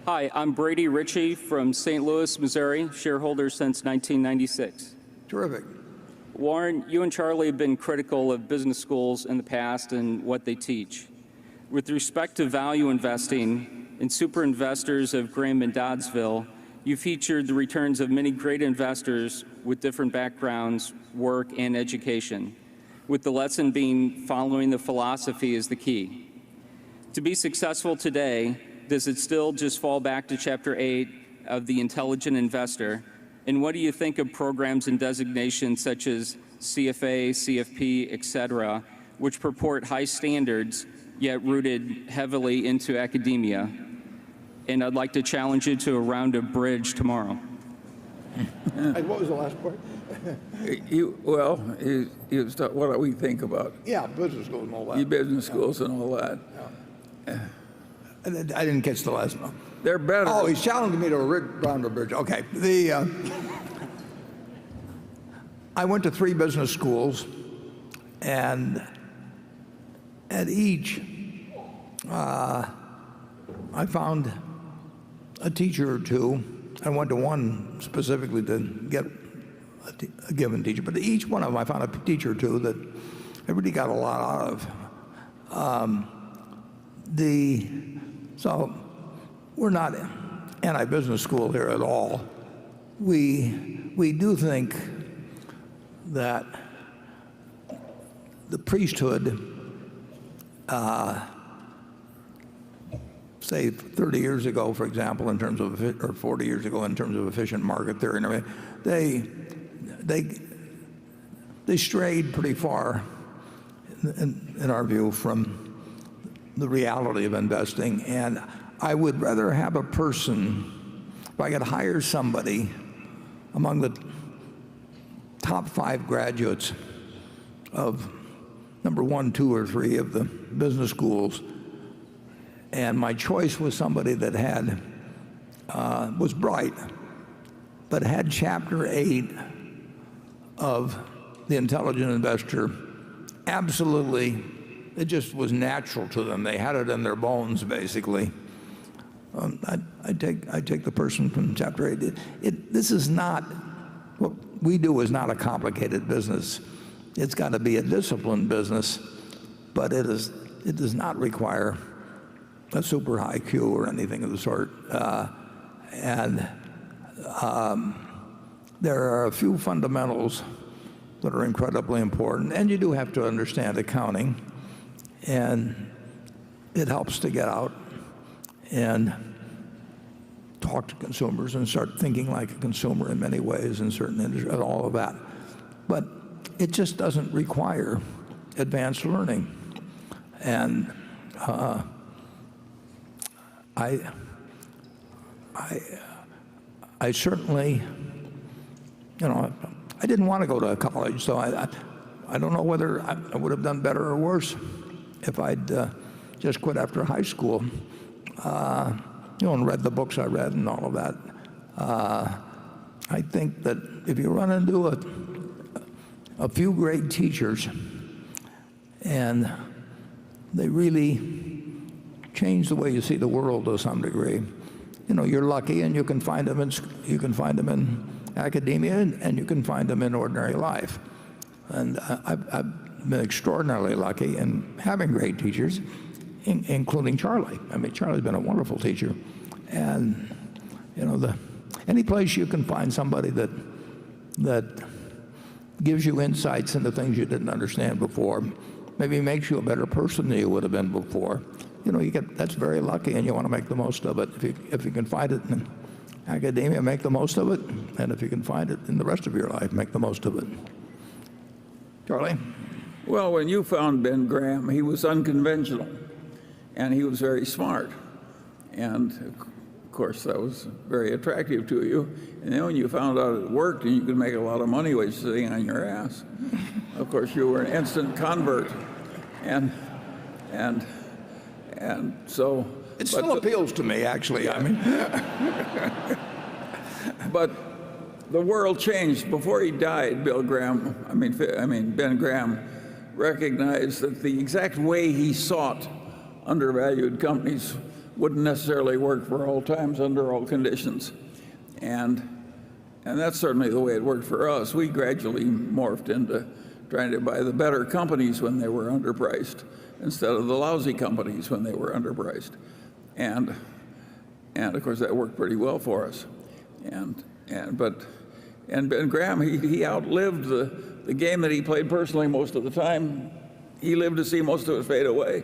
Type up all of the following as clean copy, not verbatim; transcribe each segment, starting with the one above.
Hi, I'm Brady Ritchie from St. Louis, Missouri, shareholder since 1996. Terrific. Warren, you and Charlie have been critical of business schools in the past and what they teach. With respect to value investing and super investors of Graham and Doddsville, you featured the returns of many great investors with different backgrounds, work, and education, with the lesson being following the philosophy is the key. To be successful today, does it still just fall back to Chapter 8 of The Intelligent Investor? And what do you think of programs and designations such as CFA, CFP, etc., which purport high standards, yet rooted heavily into academia? And I'd like to challenge you to a round of bridge tomorrow. What was the last part? What do we think about? Yeah, business schools and all that. Business schools and all that. Yeah. I didn't catch the last one. They're better. Oh, he's challenging me to a round of bridge. Okay. I went to 3 business schools, and at each, I found a teacher or two. I went to one specifically to get a given teacher, but each one of them I found a teacher or two that I really got a lot out of. So we're not anti-business school here at all. We do think that the priesthood, say 30 years ago, for example, in terms of, or 40 years ago, in terms of efficient market theory and everything, they strayed pretty far, in our view, from the reality of investing. And I would rather have a person, if I could hire somebody among the top 5 graduates of number 1, 2, or 3 of the business schools, and my choice was somebody that had was bright, but had Chapter 8 of The Intelligent Investor absolutely. It just was natural to them. They had it in their bones, basically. I take the person from Chapter 8. This is not, what we do is not a complicated business. It's got to be a disciplined business, but it does not require a super high IQ or anything of the sort. There are a few fundamentals that are incredibly important, and you do have to understand accounting. And it helps to get out and talk to consumers and start thinking like a consumer in many ways in certain industries and all of that. But it just doesn't require advanced learning. And I certainly, I didn't want to go to college, so I don't know whether I would have done better or worse if I'd just quit after high school, and read the books I read and all of that. I think that if you run into a few great teachers and they really change the way you see the world to some degree, you're lucky, and you can find them in academia, and you can find them in ordinary life. And I've been extraordinarily lucky in having great teachers, including Charlie. I mean, Charlie's been a wonderful teacher. And any place you can find somebody that gives you insights into things you didn't understand before, maybe makes you a better person than you would have been before, that's very lucky, and you want to make the most of it. If you can find it in academia, make the most of it, and if you can find it in the rest of your life, make the most of it. Charlie? Well, when you found Ben Graham, he was unconventional, and he was very smart. And of course, that was very attractive to you. And then when you found out it worked and you could make a lot of money while you're sitting on your ass, of course, you were an instant convert. And so... It still appeals to me, actually. Yeah. I mean, but the world changed. Before he died, Ben Graham recognized that the exact way he sought undervalued companies wouldn't necessarily work for all times under all conditions. And that's certainly the way it worked for us. We gradually morphed into trying to buy the better companies when they were underpriced instead of the lousy companies when they were underpriced. And of course that worked pretty well for us. And Ben Graham, he outlived the game that he played personally most of the time. He lived to see most of it fade away.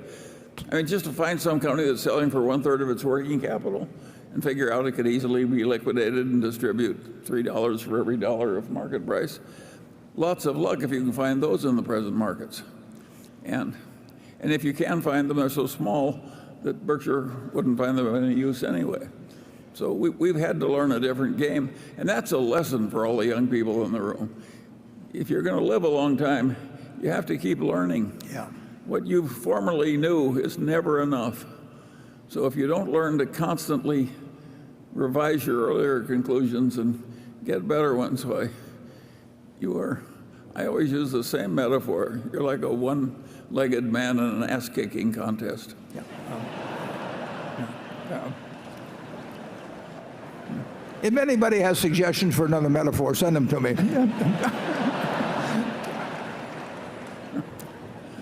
I mean, just to find some company that's selling for 1/3 of its working capital and figure out it could easily be liquidated and distribute $3 for every dollar of market price. Lots of luck if you can find those in the present markets. And if you can find them, they're so small that Berkshire wouldn't find them of any use anyway. So we've had to learn a different game, and that's a lesson for all the young people in the room. If you're going to live a long time, you have to keep learning. Yeah. What you formerly knew is never enough. So if you don't learn to constantly revise your earlier conclusions and get better ones, why, I always use the same metaphor. You're like a one-legged man in an ass-kicking contest. Yeah. If anybody has suggestions for another metaphor, send them to me.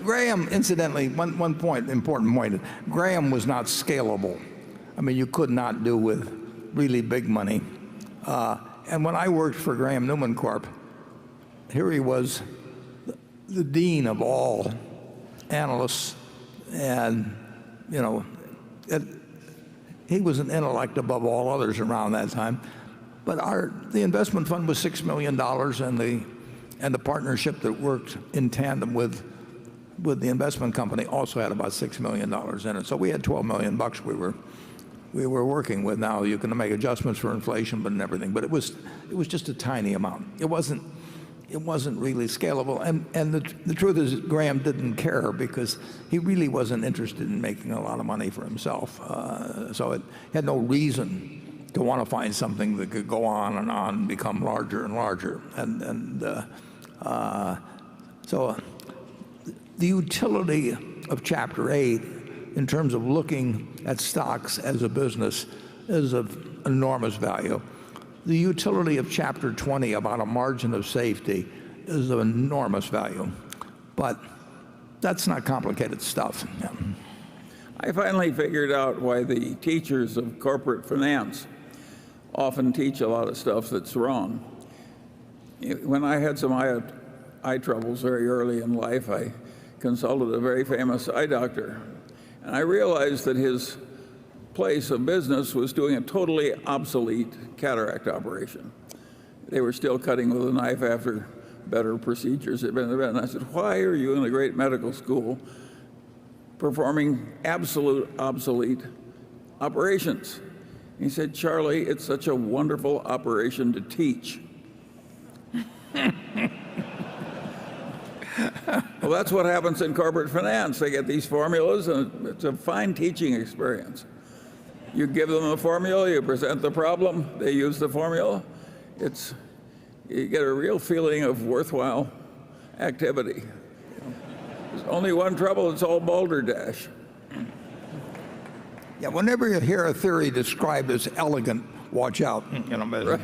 Graham, incidentally, one point, important point, Graham was not scalable. I mean, you could not do with really big money. And when I worked for Graham Newman Corp., here he was, the dean of all analysts, and he was an intellect above all others around that time. But the investment fund was $6 million, and the partnership that worked in tandem with the investment company also had about $6 million in it. So we had $12 million we were working with. Now you can make adjustments for inflation, but and everything. But it was just a tiny amount. It wasn't really scalable. And the truth is, Graham didn't care because he really wasn't interested in making a lot of money for himself. So it had no reason to want to find something that could go on and become larger and larger. So the utility of Chapter 8 in terms of looking at stocks as a business is of enormous value. The utility of Chapter 20 about a margin of safety is of enormous value. But that's not complicated stuff. Yeah. I finally figured out why the teachers of corporate finance often teach a lot of stuff that's wrong. When I had some eye troubles very early in life, I consulted a very famous eye doctor. And I realized that his place of business was doing a totally obsolete cataract operation. They were still cutting with a knife after better procedures had been invented. And I said, why are you in a great medical school performing absolute obsolete operations? He said, Charlie, it's such a wonderful operation to teach. Well, that's what happens in corporate finance. They get these formulas, and it's a fine teaching experience. You give them a formula, you present the problem, they use the formula. You get a real feeling of worthwhile activity. There's only one trouble, it's all balderdash. Yeah, whenever you hear a theory described as elegant, watch out. Right.